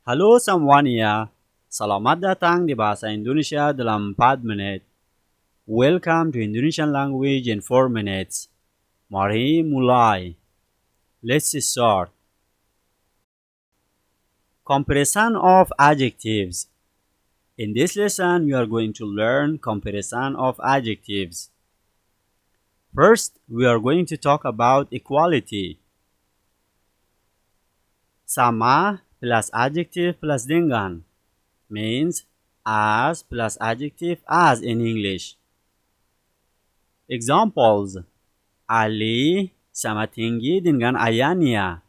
Halo semuanya, selamat datang di Bahasa Indonesia dalam 4 menit. Welcome to Indonesian language in 4 minutes. Mari mulai. Let's start. Comparison of adjectives. In this lesson, we are going to learn comparison of adjectives. First, we are going to talk about equality. Sama plus adjective plus dengan means as plus adjective as in English. Examples: Ali sama tinggi dengan ayahnya.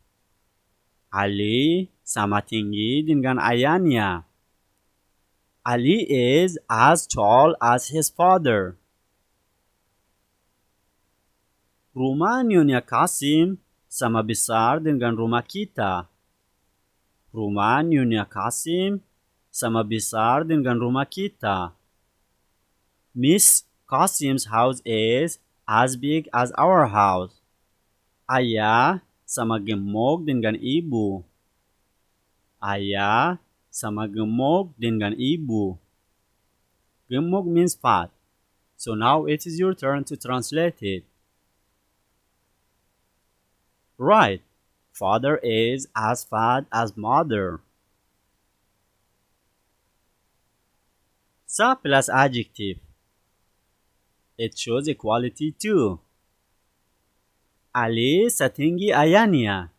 Ali sama tinggi dengan ayahnya. Ali is as tall as his father. Rumah Nyonya Kasim sama besar dengan rumah kita. Rumah Nyonya Kasim sama besar dengan rumah kita. Miss Kasim's house is as big as our house. Ayah sama gemuk dengan ibu. Ayah sama gemuk dengan ibu. Gemuk means fat. So now it is your turn to translate it. Right. Father is as fat as mother. Sa plus adjective. It shows equality too. Ali setinggi ayahnya.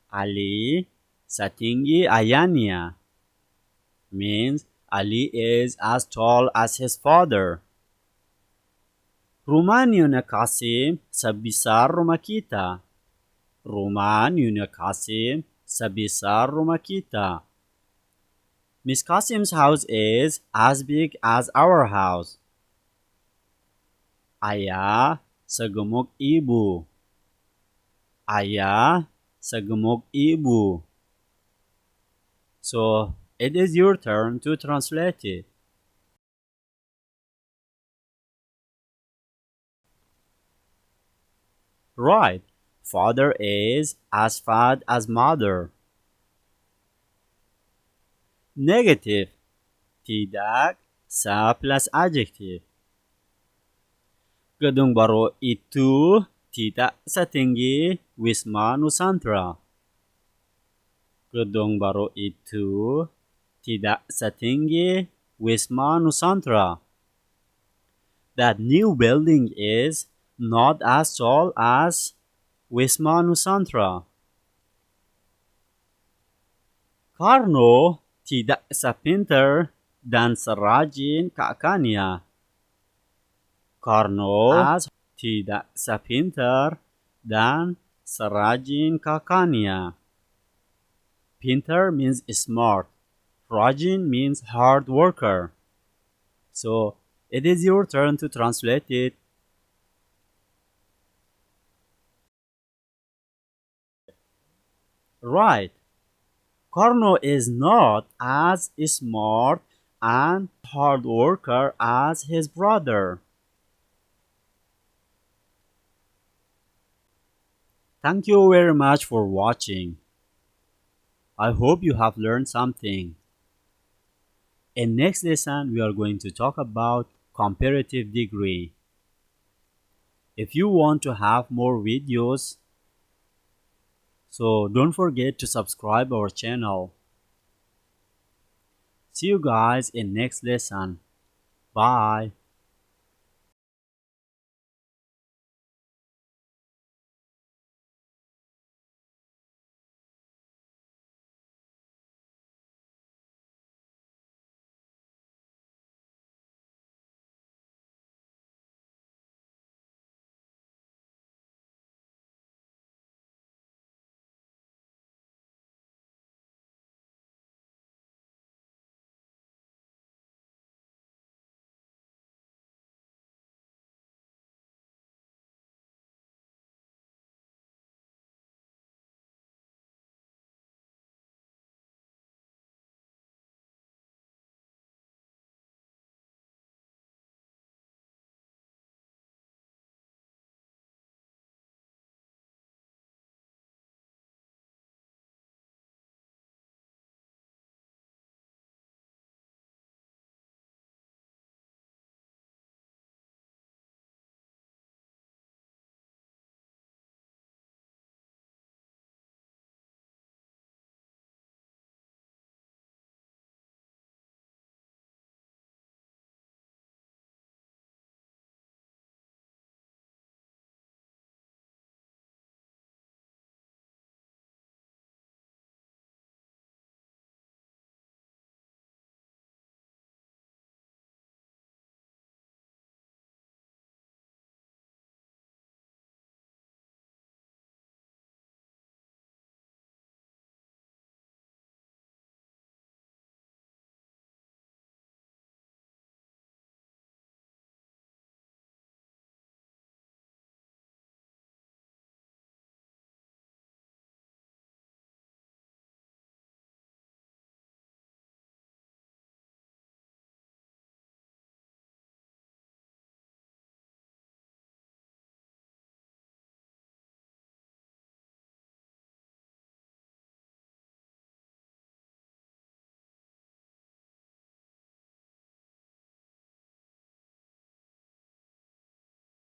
Ali setinggi ayahnya means Ali is as tall as his father. Rumah Nyonya Kasim sebesar rumah kita. Rumah Nyonya Kasim sebesar rumah kita. Miss Kasim's house is as big as our house. Ayah segemuk ibu. Ayah segemuk ibu. So, it is your turn to translate it. Right. Father is as fat as mother. Negative. Tidak sa plus adjective. Gedung baru itu tidak setinggi Wisma Nusantara. Gedung baru itu tidak setinggi Wisma Nusantara. That new building is not as tall as Wisma Nusantara. Karno tidak sepintar dan serajin kakaknya. Karno tidak sepintar dan serajin kakaknya. Pintar means smart. Rajin means hard worker. So, it is your turn to translate it. Right. Karno is not as smart and hard worker as his brother. Thank you very much for watching. I hope you have learned something. In next lesson, we are going to talk about comparative degree. If you want to have more videos, so don't forget to subscribe our channel. See you guys in next lesson. Bye.